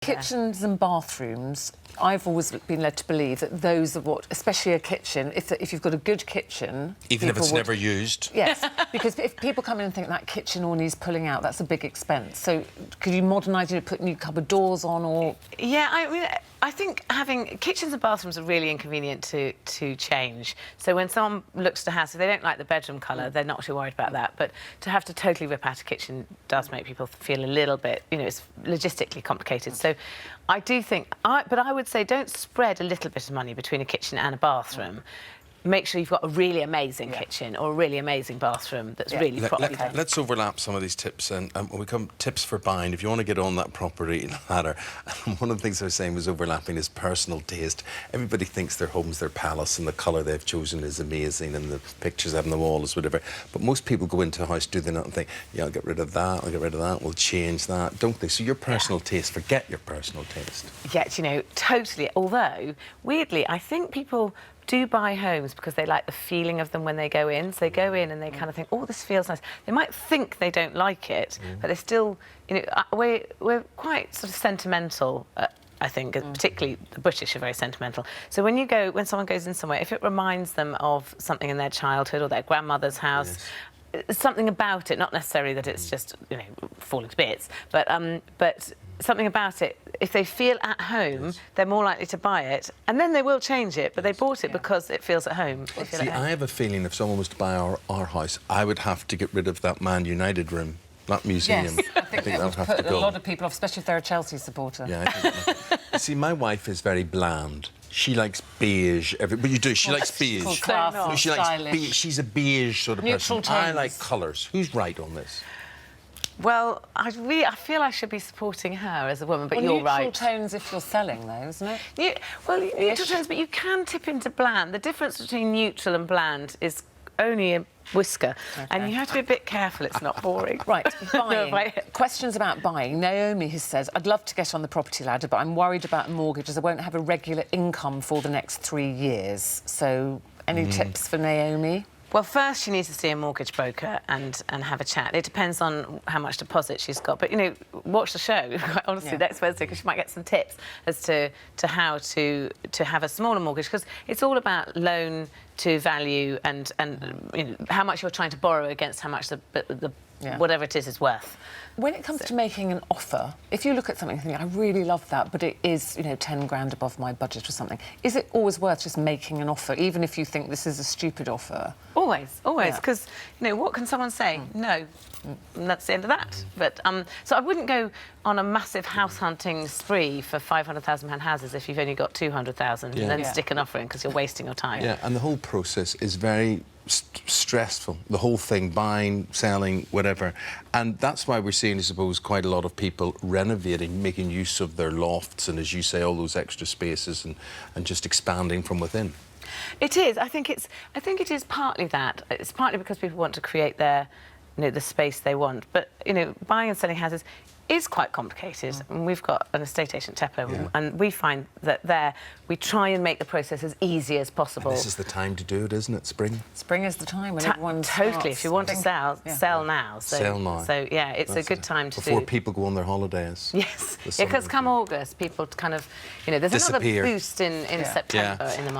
Kitchens and bathrooms, I've always been led to believe that those are what, especially a kitchen, if you've got a good kitchen... Even if it's never used? Yes, because if people come in and think that kitchen all needs pulling out, that's a big expense. So could you modernise it, put new cupboard doors on, or...? Yeah, I mean, I think having... Kitchens and bathrooms are really inconvenient to change. So when someone looks at a house, if they don't like the bedroom colour, they're not too worried about that. But to have to totally rip out a kitchen does make people feel a little bit, you know, it's logistically complicated. So I do think... But I would say don't spread a little bit of money between a kitchen and a bathroom. Make sure you've got a really amazing kitchen or a really amazing bathroom that's really properly done. Let's overlap some of these tips, and when we come tips for buying, if you want to get on that property ladder. One of the things I was saying was overlapping is personal taste. Everybody thinks their home's their palace and the colour they've chosen is amazing and the pictures they have on the wall is whatever. But most people go into a house, do they not, and think, yeah, I'll get rid of that, I'll get rid of that, we'll change that, don't they? So your personal taste, forget your personal taste. Yeah, you know, totally. Although, weirdly, I think people do buy homes because they like the feeling of them when they go in. So they go in and they kind of think, oh, this feels nice. They might think they don't like it, but they still, you know, we're quite sort of sentimental, I think, particularly the British are very sentimental. So when someone goes in somewhere, if it reminds them of something in their childhood or their grandmother's house, something about it, not necessarily that it's just, you know, falling to bits, but something about it, if they feel at home, they're more likely to buy it, and then they will change it, but they bought it because it feels at home. See, I have a feeling if someone was to buy our house, I would have to get rid of that Man United room, that museum. Yes, I think that would put a lot of people off, especially if they're a Chelsea supporter. Yeah, I think see, my wife is very bland. She likes beige. But you do. She likes beige. No, she likes beige. She's a beige sort of neutral person. tones. I like colours. Who's right on this? Well, I feel I should be supporting her as a woman, but you're right. Neutral tones if you're selling, though, isn't it? Neutral tones, but you can tip into bland. The difference between neutral and bland is only a whisker, and you have to be a bit careful it's not boring. Right, buying. Questions about buying. Naomi has said, I'd love to get on the property ladder, but I'm worried about a mortgage as I won't have a regular income for the next 3 years. So, any tips for Naomi? Well, first she needs to see a mortgage broker and have a chat. It depends on how much deposit she's got. But, you know, watch the show, quite honestly, next Wednesday, because she might get some tips as to how to have a smaller mortgage, because it's all about loan to value and you know, how much you're trying to borrow against how much the whatever it is worth. When it comes to making an offer, if you look at something and think, I really love that, but it is, you know, 10 grand above my budget or something, is it always worth just making an offer, even if you think this is a stupid offer? Always, because, you know, what can someone say? No. And that's the end of that. But so I wouldn't go on a massive house hunting spree for £500,000 houses if you've only got 200,000 and then stick an offer in because you're wasting your time. Yeah, and the whole process is very stressful. The whole thing, buying, selling, whatever. And that's why we're seeing, I suppose, quite a lot of people renovating, making use of their lofts and, as you say, all those extra spaces and just expanding from within. It is. I think it is partly that. It's partly because people want to create their, you know, the space they want. But, you know, buying and selling houses is quite complicated. And we've got an estate agent, Tepper, and we find that we try and make the process as easy as possible. And this is the time to do it, isn't it? Spring? Spring is the time when everyone totally. If you want to sell, sell now. So, sell now. So, yeah, it's a good time to do. Before people go on their holidays. Yes. Because come August, people kind of, you know, there's another boost in September in the market.